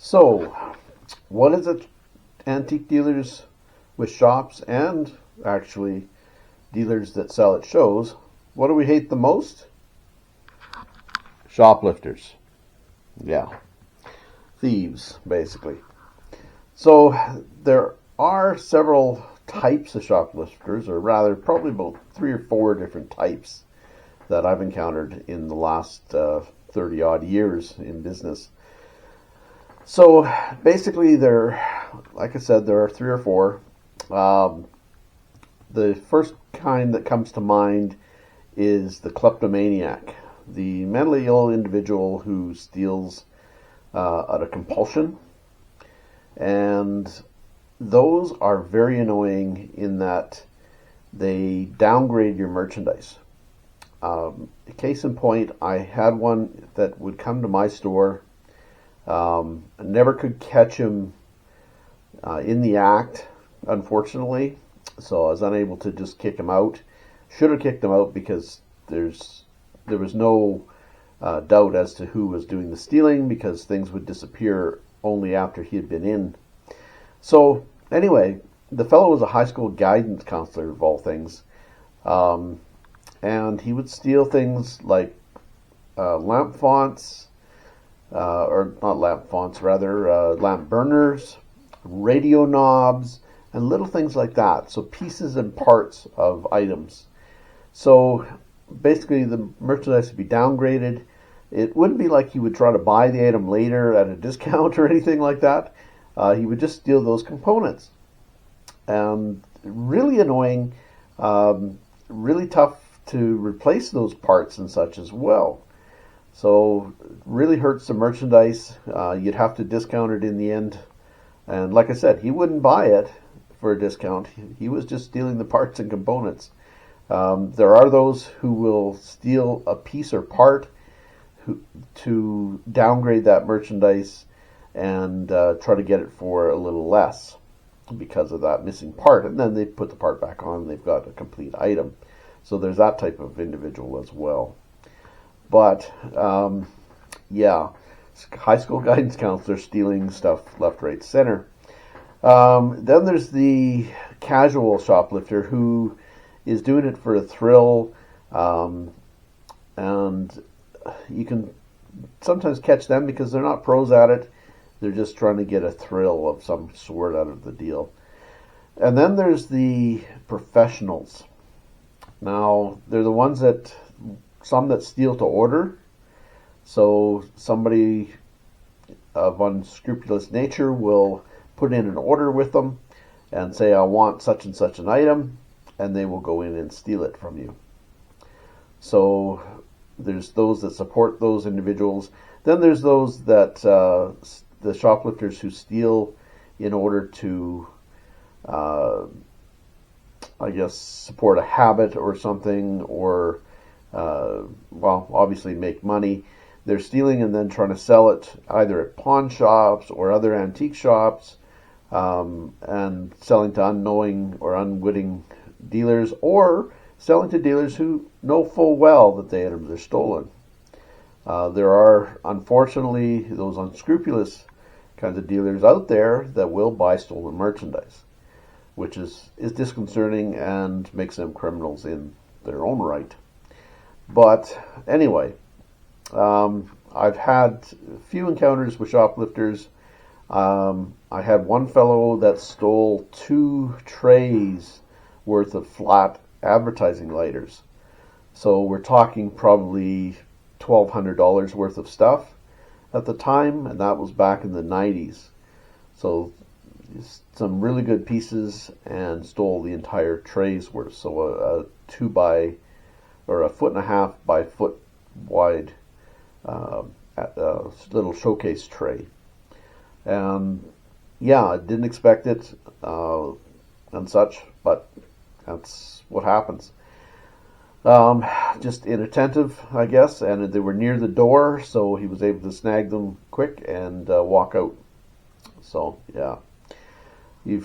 So, what is it, antique dealers with shops and actually dealers that sell at shows? What do we hate the most? Shoplifters. Yeah, thieves, basically. So, there are several types of shoplifters, or rather, probably about 3 or 4 different types that I've encountered in the last 30 odd years in business. So basically, like I said, there are 3 or 4. Um, the first kind that comes to mind is the kleptomaniac, the mentally ill individual who steals out of compulsion. And those are very annoying in that they downgrade your merchandise. Case in point, I had one that would come to my store. I never could catch him in the act, unfortunately, so I was unable to just kick him out. Should have kicked him out because there was no doubt as to who was doing the stealing, because things would disappear only after he had been in. So anyway, the fellow was a high school guidance counselor of all things, and he would steal things like lamp fonts, or not lamp fonts, rather, lamp burners, radio knobs, and little things like that. So pieces and parts of items. So basically the merchandise would be downgraded. It wouldn't be like he would try to buy the item later at a discount or anything like that. He would just steal those components. And really annoying, really tough to replace those parts and such as well. So it really hurts the merchandise. You'd have to discount it in the end. And like I said, he wouldn't buy it for a discount. He was just stealing the parts and components. There are those who will steal a piece or part to downgrade that merchandise and try to get it for a little less because of that missing part. And then they put the part back on and they've got a complete item. So there's that type of individual as well. But, yeah, high school guidance counselor stealing stuff left, right, center. Then there's the casual shoplifter who is doing it for a thrill, and you can sometimes catch them because they're not pros at it. They're just trying to get a thrill of some sort out of the deal. And then there's the professionals. Now, they're the ones that some that steal to order. So somebody of unscrupulous nature will put in an order with them and say, I want such and such an item, and they will go in and steal it from you. So there's those that support those individuals. Then there's those that, the shoplifters who steal in order to, I guess, support a habit or something, or well, obviously make money. They're stealing and then trying to sell it either at pawn shops or other antique shops, and selling to unknowing or unwitting dealers, or selling to dealers who know full well that the items are stolen. There are, unfortunately, those unscrupulous kinds of dealers out there that will buy stolen merchandise, which is disconcerting and makes them criminals in their own right. But anyway, I've had a few encounters with shoplifters. I had one fellow that stole 2 trays worth of flat advertising lighters. So we're talking probably $1,200 worth of stuff at the time, and that was back in the 90s. So some really good pieces, and stole the entire tray's worth. So a 2 by, or a 1.5 by foot wide little showcase tray. And yeah, I didn't expect it and such, but that's what happens. Just inattentive, I guess, and they were near the door, so he was able to snag them quick and walk out. So yeah, you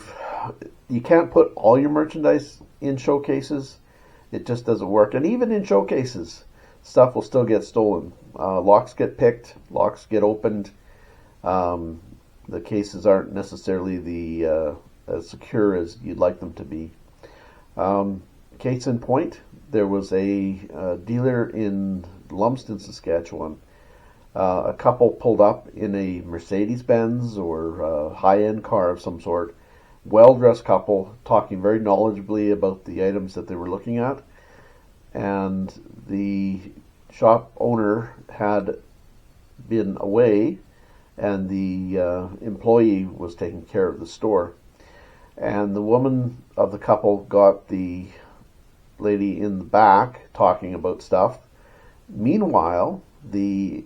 can't put all your merchandise in showcases. It just doesn't work. And even in showcases, stuff will still get stolen. Locks get picked, locks get opened. The cases aren't necessarily as secure as you'd like them to be. Case in point, there was a dealer in Lumsden, Saskatchewan. A couple pulled up in a Mercedes-Benz or a high-end car of some sort. Well-dressed couple talking very knowledgeably about the items that they were looking at. And the shop owner had been away, and the employee was taking care of the store. And the woman of the couple got the lady in the back talking about stuff. Meanwhile, the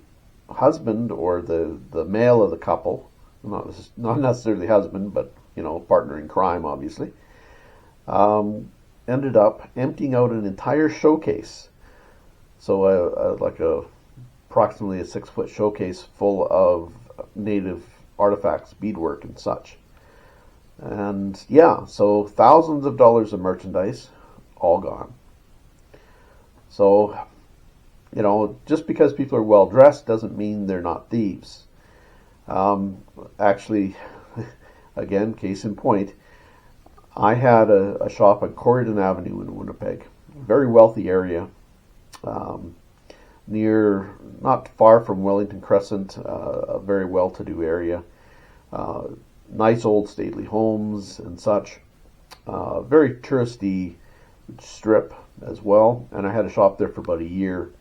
husband, or the male of the couple, not necessarily husband, but partner in crime, obviously, ended up emptying out an entire showcase. So approximately a 6-foot showcase full of native artifacts, beadwork and such. And yeah, so thousands of dollars of merchandise, all gone. So, just because people are well dressed doesn't mean they're not thieves. Actually, again, case in point, I had a shop on Corydon Avenue in Winnipeg, a very wealthy area, not far from Wellington Crescent, a very well-to-do area. Nice old stately homes and such. Very touristy strip as well, and I had a shop there for about a year.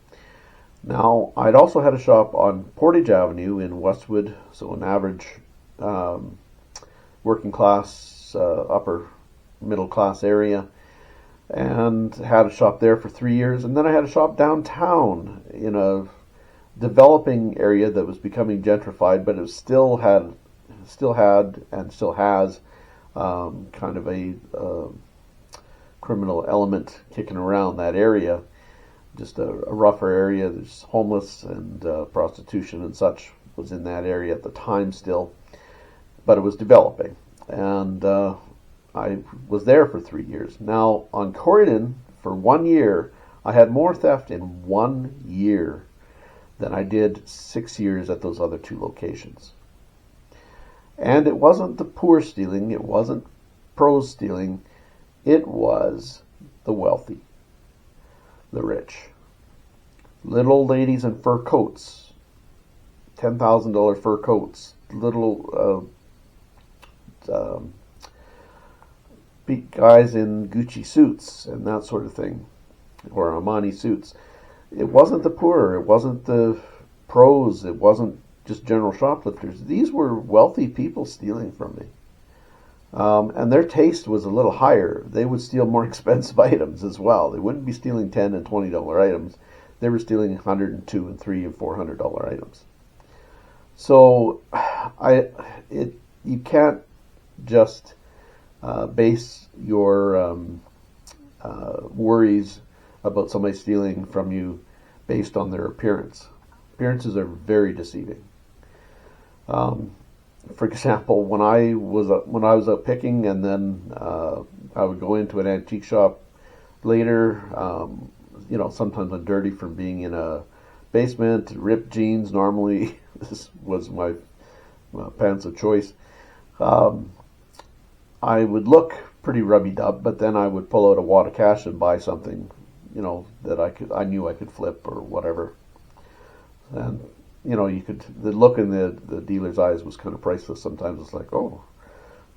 Now, I'd also had a shop on Portage Avenue in Westwood, so an average working class, upper middle class area, and had a shop there for 3 years. And then I had a shop downtown in a developing area that was becoming gentrified, but it still had and still has kind of a criminal element kicking around that area. Just a rougher area. There's homeless and prostitution and such was in that area at the time still, but it was developing. And I was there for 3 years. Now, on Corydon, for 1 year, I had more theft in 1 year than I did 6 years at those other 2 locations. And it wasn't the poor stealing, it wasn't pros stealing, it was the wealthy, the rich. Little ladies in fur coats, $10,000 fur coats, little guys in Gucci suits and that sort of thing, or Armani suits. It wasn't the poor, it wasn't the pros, it wasn't just general shoplifters. These were wealthy people stealing from me. And their taste was a little higher. They would steal more expensive items as well. They wouldn't be stealing $10 and $20 items. They were stealing $100 and $200 and $300 and $400 items. So you can't just base your worries about somebody stealing from you based on their appearance. Appearances are very deceiving. For example, when I was out picking, and then I would go into an antique shop later. Sometimes I'm dirty from being in a basement, ripped jeans. Normally, this was my pants of choice. I would look pretty rubby-dub, but then I would pull out a wad of cash and buy something, that I knew I could flip or whatever. And the look in the dealer's eyes was kind of priceless. Sometimes it's like, oh,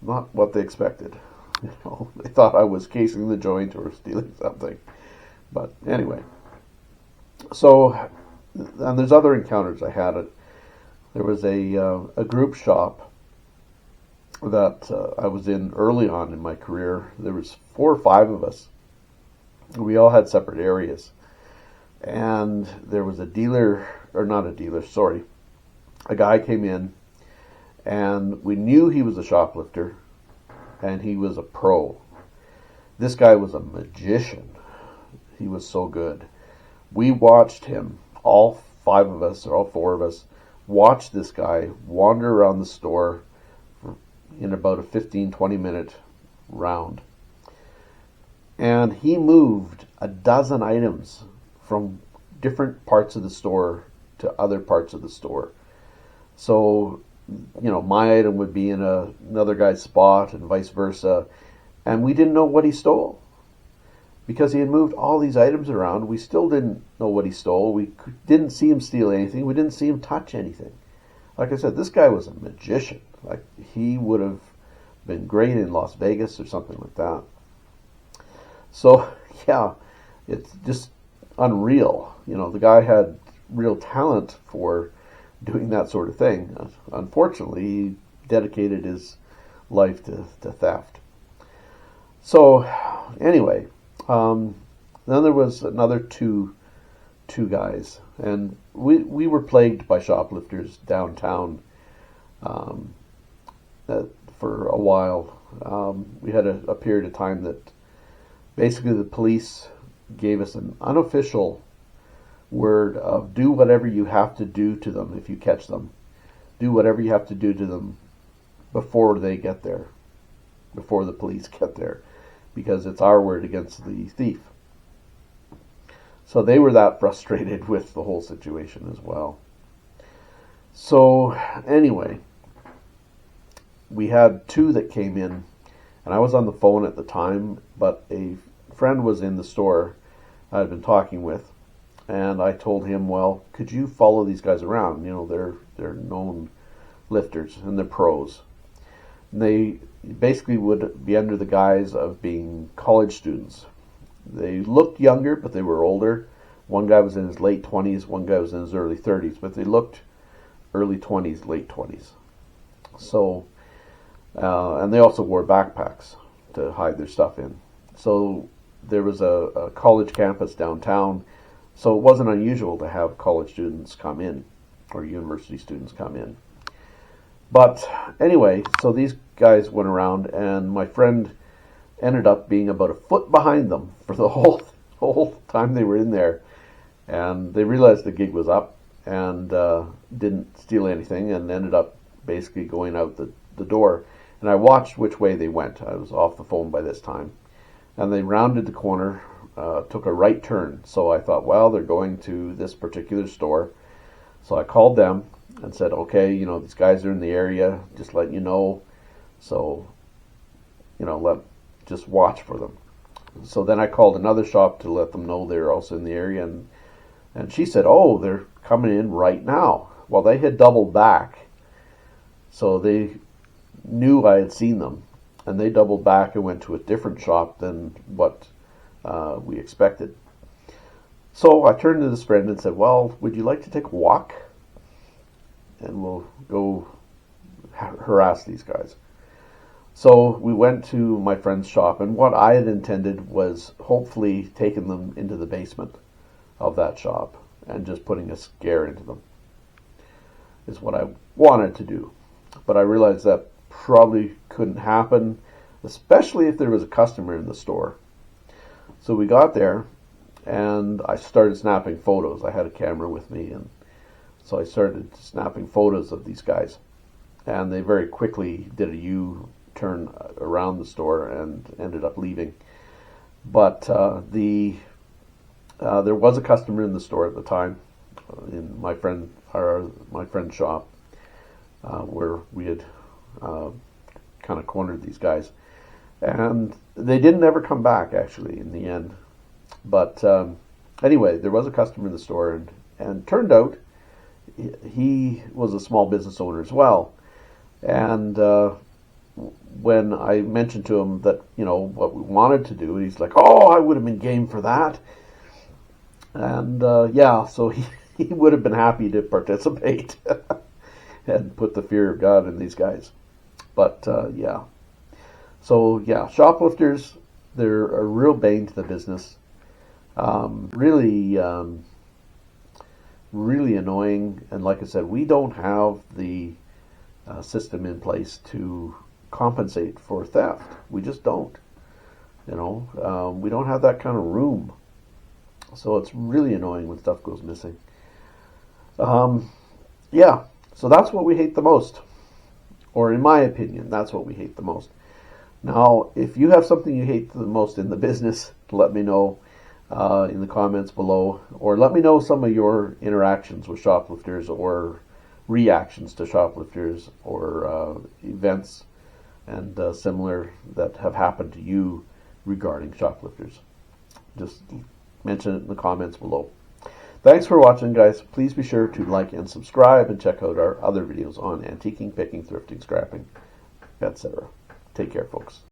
not what they expected. They thought I was casing the joint or stealing something. But anyway, so, and there's other encounters I had. There was a group shop that I was in early on in my career. There was 4 or 5 of us. We all had separate areas. And there was a guy came in, and we knew he was a shoplifter, and he was a pro. This guy was a magician. He was so good. We watched him, all 5 of us, or all 4 of us, watch this guy wander around the store in about a 15-20 minute round. And he moved a dozen items from different parts of the store to other parts of the store. So my item would be in another guy's spot and vice versa. And we didn't know what he stole. Because he had moved all these items around, we still didn't know what he stole. We didn't see him steal anything. We didn't see him touch anything. Like I said, this guy was a magician. Like, he would have been great in Las Vegas or something like that. So, yeah, it's just unreal. The guy had real talent for doing that sort of thing. Unfortunately, he dedicated his life to theft. So, anyway, then there was another two guys, and we were plagued by shoplifters downtown for a while. We had a period of time that basically the police gave us an unofficial word of do whatever you have to do to them if you catch them. Do whatever you have to do to them before they get there, before the police get there, because it's our word against the thief. So they were that frustrated with the whole situation as well. So anyway, we had two that came in, and I was on the phone at the time, but a friend was in the store I had been talking with, and I told him, well, could you follow these guys around? They're known lifters and they're pros. And they basically would be under the guise of being college students. They looked younger, but they were older. One guy was in his late 20s, one guy was in his early 30s, but they looked early 20s, late 20s. So, and they also wore backpacks to hide their stuff in. So there was a college campus downtown, so it wasn't unusual to have college students come in, or university students come in. But anyway, so these guys went around, and my friend ended up being about a foot behind them for the whole time they were in there. And they realized the gig was up, and didn't steal anything, and ended up basically going out the door. And I watched which way they went. I was off the phone by this time. And they rounded the corner, took a right turn. So I thought, well, they're going to this particular store. So I called them and said, okay, these guys are in the area, just letting you know. So, just watch for them. So then I called another shop to let them know they were also in the area. And she said, oh, they're coming in right now. Well, they had doubled back. So they knew I had seen them. And they doubled back and went to a different shop than what we expected. So I turned to this friend and said, well, would you like to take a walk? And we'll go harass these guys. So we went to my friend's shop, and what I had intended was hopefully taking them into the basement of that shop and just putting a scare into them, is what I wanted to do. But I realized that probably couldn't happen, especially if there was a customer in the store. So we got there, and I started snapping photos. I had a camera with me, and so I started snapping photos of these guys. And they very quickly did a U-turn around the store and ended up leaving. But there was a customer in the store at the time, in my friend's shop, where we had kind of cornered these guys. And they didn't ever come back, actually, in the end. But anyway, there was a customer in the store, and turned out he was a small business owner as well. And when I mentioned to him that, what we wanted to do, he's like, oh, I would have been game for that. And so he would have been happy to participate and put the fear of God in these guys. But So shoplifters, they're a real bane to the business. Really annoying. And like I said, we don't have the system in place to compensate for theft. We just don't. We don't have that kind of room. So it's really annoying when stuff goes missing. So that's what we hate the most. Or in my opinion, that's what we hate the most. Now, if you have something you hate the most in the business, let me know in the comments below. Or let me know some of your interactions with shoplifters or reactions to shoplifters or events and similar that have happened to you regarding shoplifters. Just mention it in the comments below. Thanks for watching, guys. Please be sure to like and subscribe and check out our other videos on antiquing, picking, thrifting, scrapping, etc. Take care, folks.